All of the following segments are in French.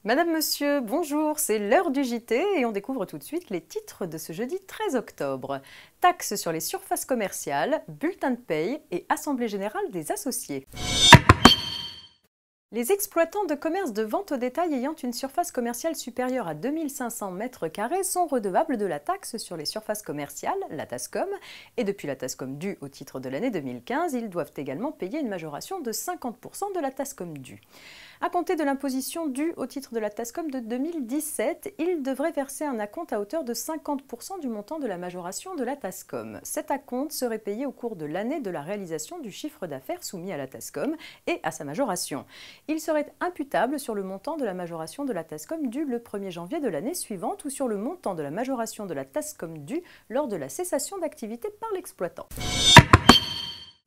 Madame, monsieur, bonjour, c'est l'heure du JT et on découvre tout de suite les titres de ce jeudi 13 octobre. Taxes sur les surfaces commerciales, bulletin de paye et assemblée générale des associés. Les exploitants de commerce de vente au détail ayant une surface commerciale supérieure à 2500 m² sont redevables de la taxe sur les surfaces commerciales, la TASCOM, et depuis la TASCOM due au titre de l'année 2015, ils doivent également payer une majoration de 50% de la TASCOM due. À compter de l'imposition due au titre de la TASCOM de 2017, ils devraient verser un acompte à hauteur de 50% du montant de la majoration de la TASCOM. Cet acompte serait payé au cours de l'année de la réalisation du chiffre d'affaires soumis à la TASCOM et à sa majoration. Il serait imputable sur le montant de la majoration de la TASCOM due le 1er janvier de l'année suivante ou sur le montant de la majoration de la TASCOM due lors de la cessation d'activité par l'exploitant.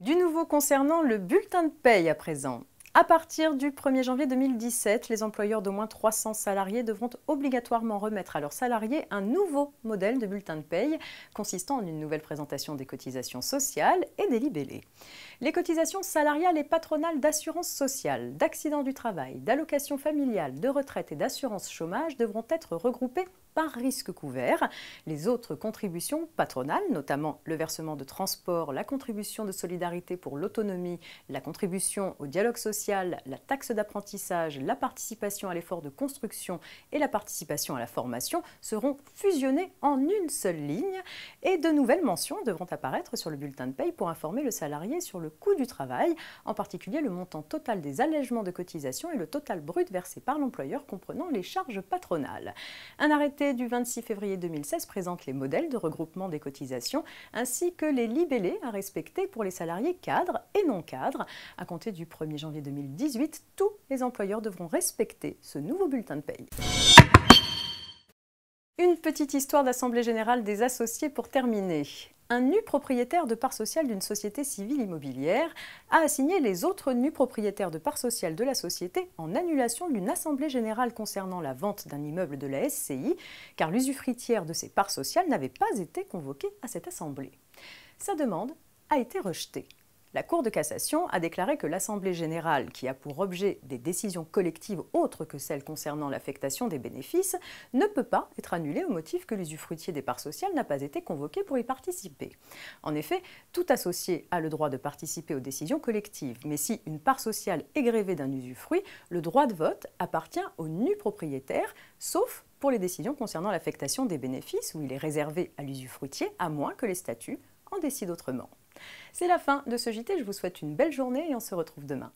Du nouveau concernant le bulletin de paye à présent. À partir du 1er janvier 2017, les employeurs d'au moins 300 salariés devront obligatoirement remettre à leurs salariés un nouveau modèle de bulletin de paye consistant en une nouvelle présentation des cotisations sociales et des libellés. Les cotisations salariales et patronales d'assurance sociale, d'accident du travail, d'allocation familiale, de retraite et d'assurance chômage devront être regroupées par risque couvert. Les autres contributions patronales, notamment le versement de transport, la contribution de solidarité pour l'autonomie, la contribution au dialogue social, la taxe d'apprentissage, la participation à l'effort de construction et la participation à la formation seront fusionnées en une seule ligne et de nouvelles mentions devront apparaître sur le bulletin de paye pour informer le salarié sur le coût du travail, en particulier le montant total des allègements de cotisations et le total brut versé par l'employeur comprenant les charges patronales. Un arrêté du 26 février 2016 présente les modèles de regroupement des cotisations ainsi que les libellés à respecter pour les salariés cadres et non cadres. À compter du 1er janvier 2018, tous les employeurs devront respecter ce nouveau bulletin de paye. Une petite histoire d'assemblée générale des associés pour terminer. Un nu propriétaire de part sociale d'une société civile immobilière a assigné les autres nus propriétaires de part sociale de la société en annulation d'une assemblée générale concernant la vente d'un immeuble de la SCI, car l'usufruitière de ces parts sociales n'avait pas été convoquée à cette assemblée. Sa demande a été rejetée. La Cour de cassation a déclaré que l'Assemblée générale, qui a pour objet des décisions collectives autres que celles concernant l'affectation des bénéfices, ne peut pas être annulée au motif que l'usufruitier des parts sociales n'a pas été convoqué pour y participer. En effet, tout associé a le droit de participer aux décisions collectives, mais si une part sociale est grévée d'un usufruit, le droit de vote appartient au nu propriétaire, sauf pour les décisions concernant l'affectation des bénéfices où il est réservé à l'usufruitier, à moins que les statuts en décident autrement. C'est la fin de ce JT, je vous souhaite une belle journée et on se retrouve demain.